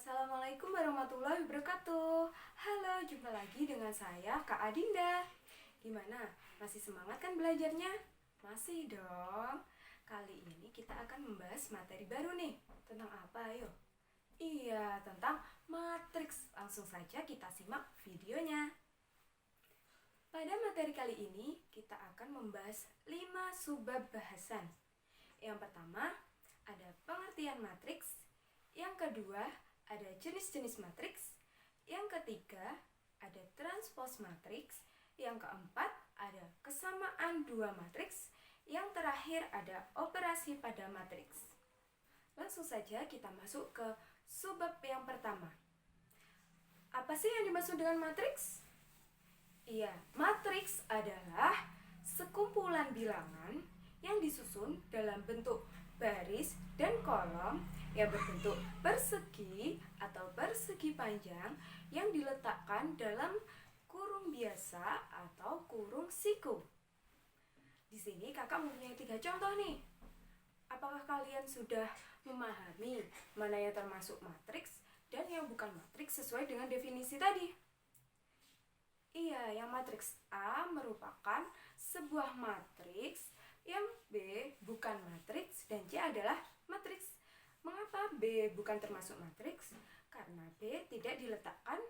Assalamualaikum warahmatullahi wabarakatuh. Halo, jumpa lagi dengan saya Kak Adinda. Gimana? Masih semangat kan belajarnya? Masih dong. Kali ini kita akan membahas materi baru nih. Tentang apa ayo? Iya, tentang matriks. Langsung saja kita simak videonya. Pada materi kali ini kita akan membahas 5 subbab bahasan. Yang pertama, ada pengertian matriks. Yang kedua, ada jenis-jenis matriks. Yang ketiga, ada transpose matriks. Yang keempat, ada kesamaan dua matriks. Yang terakhir, ada operasi pada matriks. Langsung saja kita masuk ke subbab yang pertama. Apa sih yang dimaksud dengan matriks? Iya, matriks adalah sekumpulan bilangan yang disusun dalam bentuk baris dan kolom yang berbentuk persegi atau persegi panjang yang diletakkan dalam kurung biasa atau kurung siku. Di sini kakak mempunyai 3 contoh nih. Apakah kalian sudah memahami mana yang termasuk matriks dan yang bukan matriks sesuai dengan definisi tadi? Iya, yang matriks A merupakan sebuah matriks, yang B bukan matriks, dan C adalah matriks. Mengapa B bukan termasuk matriks? Karena B tidak diletakkan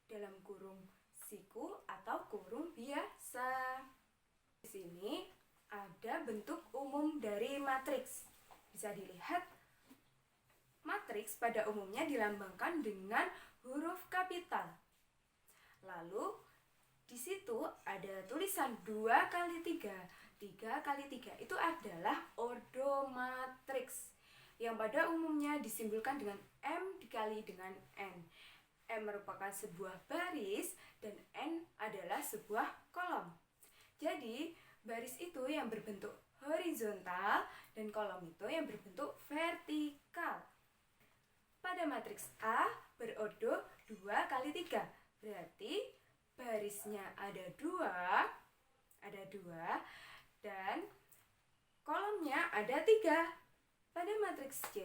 dalam kurung siku atau kurung biasa. Di sini ada bentuk umum dari matriks. Bisa dilihat, matriks pada umumnya dilambangkan dengan huruf kapital. Lalu di situ ada tulisan 2 kali 3. 3 kali 3 itu adalah ordomatriks yang pada umumnya disimbolkan dengan M dikali dengan N. M merupakan sebuah baris dan N adalah sebuah kolom. Jadi, baris itu yang berbentuk horizontal dan kolom itu yang berbentuk vertikal. Pada matriks A berordo 2 kali 3. Berarti barisnya ada 2 dan kolomnya ada 3. Pada matriks C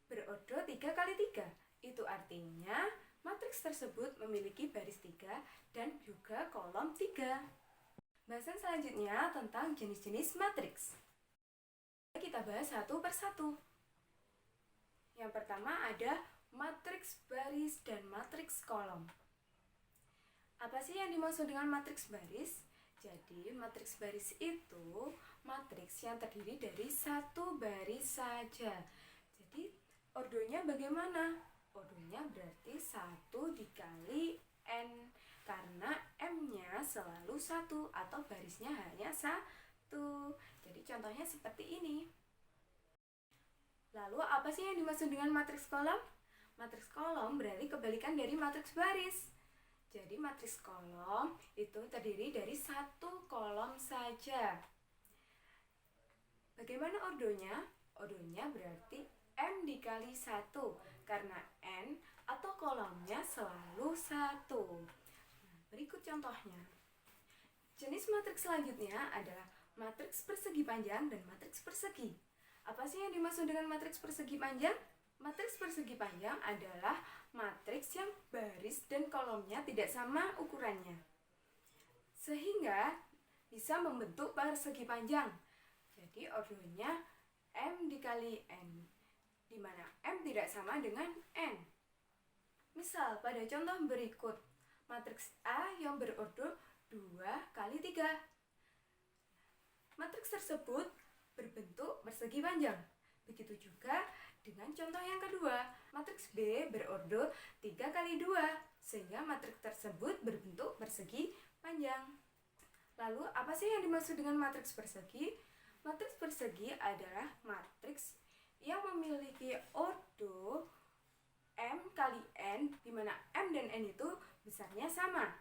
berordo 3 kali 3. Itu artinya matriks tersebut memiliki baris 3 dan juga kolom 3. Bahasan selanjutnya tentang jenis-jenis matriks. Kita bahas satu persatu. Yang pertama ada matriks baris dan matriks kolom. Apa sih yang dimaksud dengan matriks baris? Jadi, matriks baris itu matriks yang terdiri dari satu baris saja. Jadi, ordonya bagaimana? Ordonya berarti 1 dikali N, karena M-nya selalu 1 atau barisnya hanya 1. Jadi, contohnya seperti ini. Lalu, apa sih yang dimaksud dengan matriks kolom? Matriks kolom berarti kebalikan dari matriks baris. Jadi matriks kolom itu terdiri dari 1 kolom saja. Bagaimana ordonya? Ordonya berarti M dikali 1 karena N atau kolomnya selalu 1. Nah, berikut contohnya. Jenis matriks selanjutnya adalah matriks persegi panjang dan matriks persegi. Apa sih yang dimaksud dengan matriks persegi panjang? Matriks persegi panjang adalah matriks yang baris dan kolomnya tidak sama ukurannya, sehingga bisa membentuk persegi panjang. Jadi ordonya M dikali N, di mana M tidak sama dengan N. Misal pada contoh berikut, matriks A yang berordo 2 kali 3. Matriks tersebut berbentuk persegi panjang. Begitu juga dengan contoh yang kedua, matriks B berordo 3 kali 2, sehingga matriks tersebut berbentuk persegi panjang. Lalu, apa sih yang dimaksud dengan matriks persegi? Matriks persegi adalah matriks yang memiliki ordo M kali N, di mana M dan N itu besarnya sama.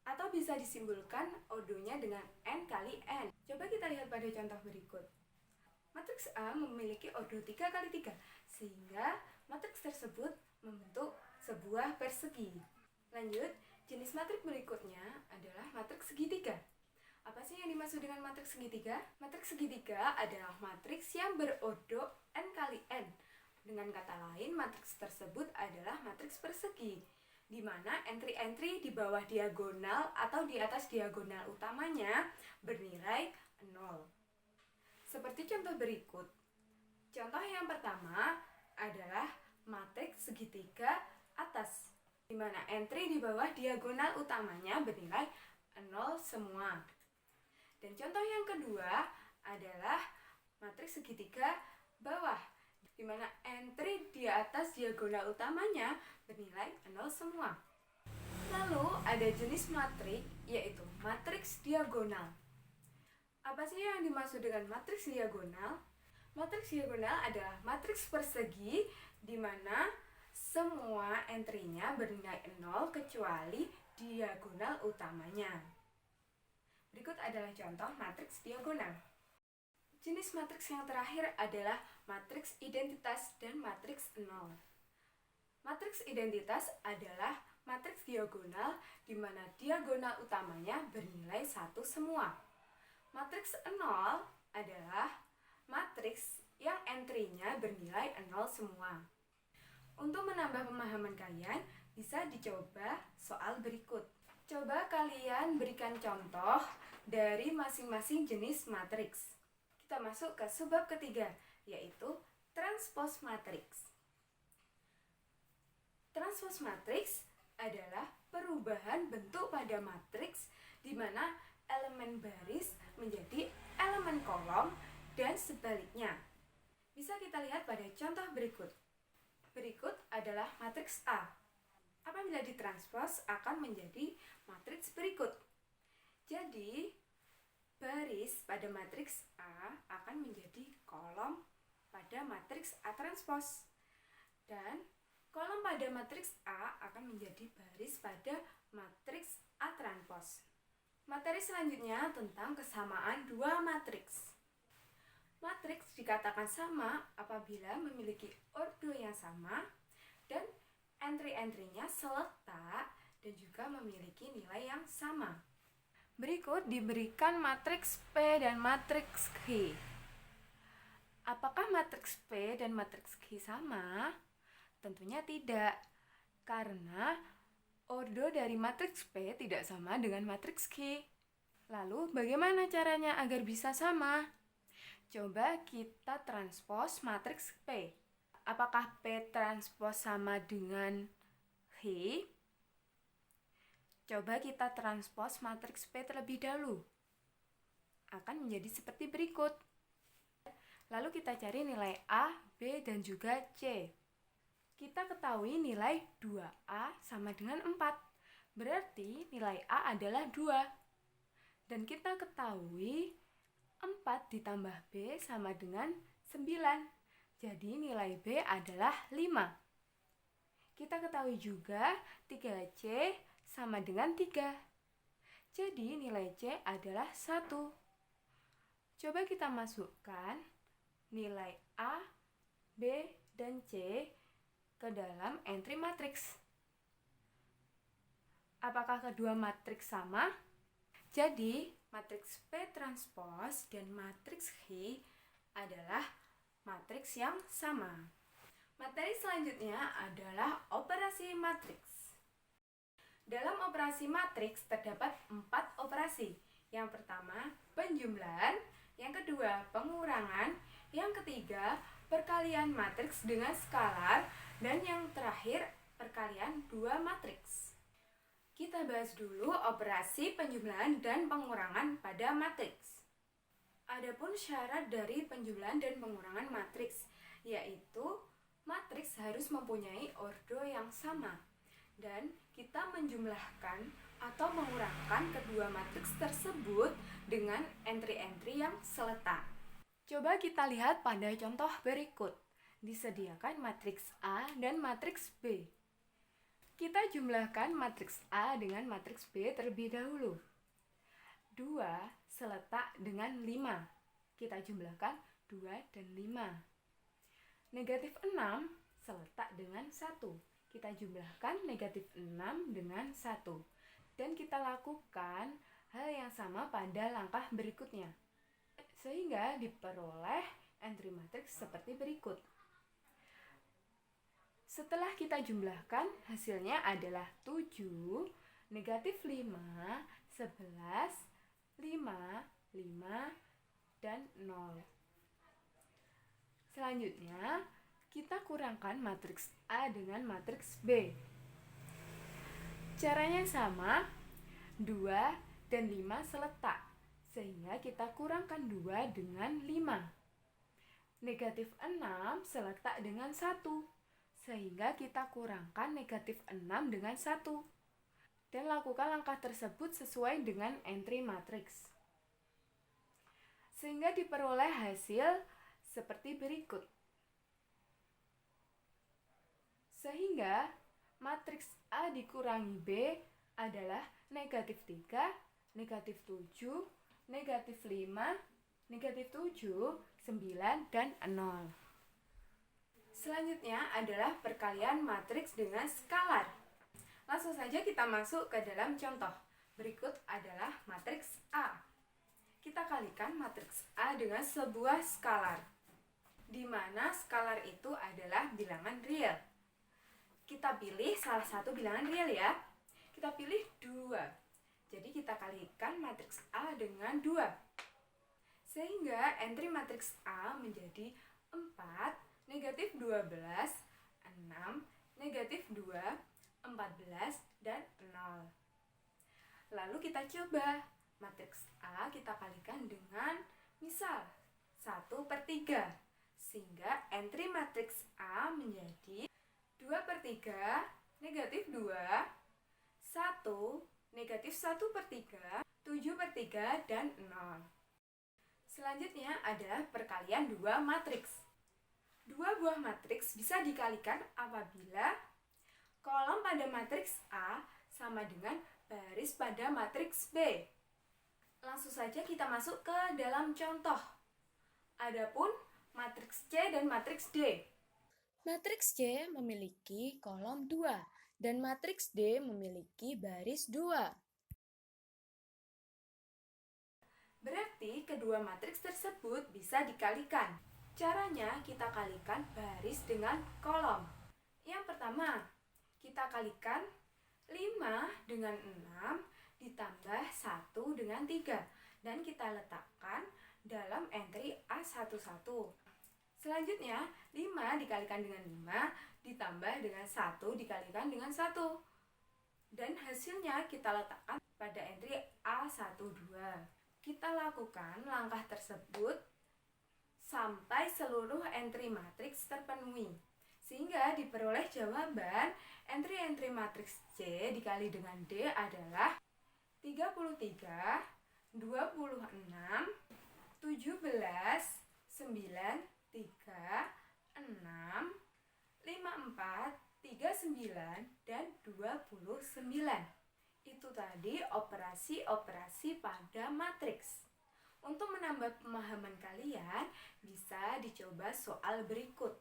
Atau bisa disimbolkan ordonya dengan N kali N. Coba kita lihat pada contoh berikut. Matriks A memiliki ordo 3 kali 3, sehingga matriks tersebut membentuk sebuah persegi. Lanjut, jenis matriks berikutnya adalah matriks segitiga. Apa sih yang dimaksud dengan matriks segitiga? Matriks segitiga adalah matriks yang berordo N kali N. Dengan kata lain, matriks tersebut adalah matriks persegi, di mana entry-entry di bawah diagonal atau di atas diagonal utamanya bernilai 0. Seperti contoh berikut. Contoh yang pertama adalah matriks segitiga atas, di mana entry di bawah diagonal utamanya bernilai 0 semua. Dan contoh yang kedua adalah matriks segitiga bawah, di mana entry di atas diagonal utamanya bernilai 0 semua. Lalu ada jenis matriks, yaitu matriks diagonal. Apa sih yang dimaksud dengan matriks diagonal? Matriks diagonal adalah matriks persegi di mana semua entry-nya bernilai 0 kecuali diagonal utamanya. Berikut adalah contoh matriks diagonal. Jenis matriks yang terakhir adalah matriks identitas dan matriks 0. Matriks identitas adalah matriks diagonal di mana diagonal utamanya bernilai 1 semua. Matriks 0 adalah matriks yang entry-nya bernilai 0 semua. Untuk menambah pemahaman kalian, bisa dicoba soal berikut. Coba kalian berikan contoh dari masing-masing jenis matriks. Kita masuk ke subbab ketiga, yaitu transpose matriks. Transpose matriks adalah perubahan bentuk pada matriks di mana elemen baris menjadi elemen kolom dan sebaliknya. Bisa kita lihat pada contoh berikut. Berikut adalah matriks A. Apabila ditranspos akan menjadi matriks berikut. Jadi, baris pada matriks A akan menjadi kolom pada matriks A transpos. Dan kolom pada matriks A akan menjadi baris pada matriks A transpos. Materi selanjutnya tentang kesamaan dua matriks. Matriks dikatakan sama apabila memiliki ordo yang sama dan entry-entry-nya seletak dan juga memiliki nilai yang sama. Berikut diberikan matriks P dan matriks Q. Apakah matriks P dan matriks Q sama? Tentunya tidak, karena ordo dari matriks P tidak sama dengan matriks Q. Lalu bagaimana caranya agar bisa sama? Coba kita transpos matriks P. Apakah P transpos sama dengan Q? Coba kita transpos matriks P terlebih dahulu. Akan menjadi seperti berikut. Lalu kita cari nilai A, B, dan juga C. Kita ketahui nilai 2A sama dengan 4. Berarti nilai A adalah 2. Dan kita ketahui 4 ditambah B sama dengan 9. Jadi nilai B adalah 5. Kita ketahui juga 3C sama dengan 3. Jadi nilai C adalah 1. Coba kita masukkan nilai A, B, dan C ke dalam entry matriks. Apakah kedua matriks sama? Jadi, matriks P transpos dan matriks Q adalah matriks yang sama. Materi selanjutnya adalah operasi matriks. Dalam operasi matriks terdapat 4 operasi. Yang pertama, penjumlahan. Yang kedua, pengurangan. Yang ketiga, perkalian matriks dengan skalar. Dan yang terakhir, perkalian dua matriks. Kita bahas dulu operasi penjumlahan dan pengurangan pada matriks. Adapun syarat dari penjumlahan dan pengurangan matriks, yaitu matriks harus mempunyai ordo yang sama. Dan kita menjumlahkan atau mengurangkan kedua matriks tersebut dengan entry-entry yang seletak. Coba kita lihat pada contoh berikut. Disediakan matriks A dan matriks B. Kita jumlahkan matriks A dengan matriks B terlebih dahulu. 2 seletak dengan 5. Kita jumlahkan 2 dan 5. Negatif 6 seletak dengan 1. Kita jumlahkan negatif 6 dengan 1. Dan kita lakukan hal yang sama pada langkah berikutnya. Sehingga diperoleh entry matriks seperti berikut. Setelah kita jumlahkan, hasilnya adalah 7, negatif 5, 11, 5, 5, dan 0. Selanjutnya, kita kurangkan matriks A dengan matriks B. Caranya sama, 2 dan 5 seletak, sehingga kita kurangkan 2 dengan 5. Negatif 6 seletak dengan 1, sehingga kita kurangkan negatif 6 dengan 1. Dan lakukan langkah tersebut sesuai dengan entry matriks. Sehingga diperoleh hasil seperti berikut. Sehingga matriks A dikurangi B adalah negatif 3, negatif 7, negatif 5, negatif 7, 9, dan 0. Selanjutnya adalah perkalian matriks dengan skalar. Langsung saja kita masuk ke dalam contoh. Berikut adalah matriks A. Kita kalikan matriks A dengan sebuah skalar, di mana skalar itu adalah bilangan real. Kita pilih salah satu bilangan real ya. Kita pilih 2. Jadi kita kalikan matriks A dengan 2. Sehingga entry matriks A menjadi 4, negatif 12, 6, negatif 2, 14, dan 0. Lalu kita coba. Matriks A kita kalikan dengan misal 1/3. Sehingga entry matriks A menjadi 2/3, negatif 2, 1, negatif 1/3, 7/3, dan 0. Selanjutnya adalah perkalian dua matriks. Dua buah matriks bisa dikalikan apabila kolom pada matriks A sama dengan baris pada matriks B. Langsung saja kita masuk ke dalam contoh. Adapun matriks C dan matriks D. Matriks C memiliki kolom 2 dan matriks D memiliki baris 2. Berarti kedua matriks tersebut bisa dikalikan. Caranya kita kalikan baris dengan kolom. Yang pertama, kita kalikan 5 dengan 6 ditambah 1 dengan 3 dan kita letakkan dalam entry A11. Selanjutnya, 5 dikalikan dengan 5 ditambah dengan 1 dikalikan dengan 1. Dan hasilnya kita letakkan pada entry A12. Kita lakukan langkah tersebut sampai seluruh entry matriks terpenuhi. Sehingga diperoleh jawaban entry matriks C dikali dengan D adalah 33, 26, 17, 9, 3, 6, 54, 39, dan 29. Itu tadi operasi-operasi pada matriks. Untuk menambah pemahaman kalian, bisa dicoba soal berikut.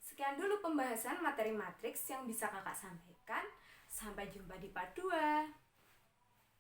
Sekian dulu pembahasan materi matriks yang bisa kakak sampaikan. Sampai jumpa di part 2.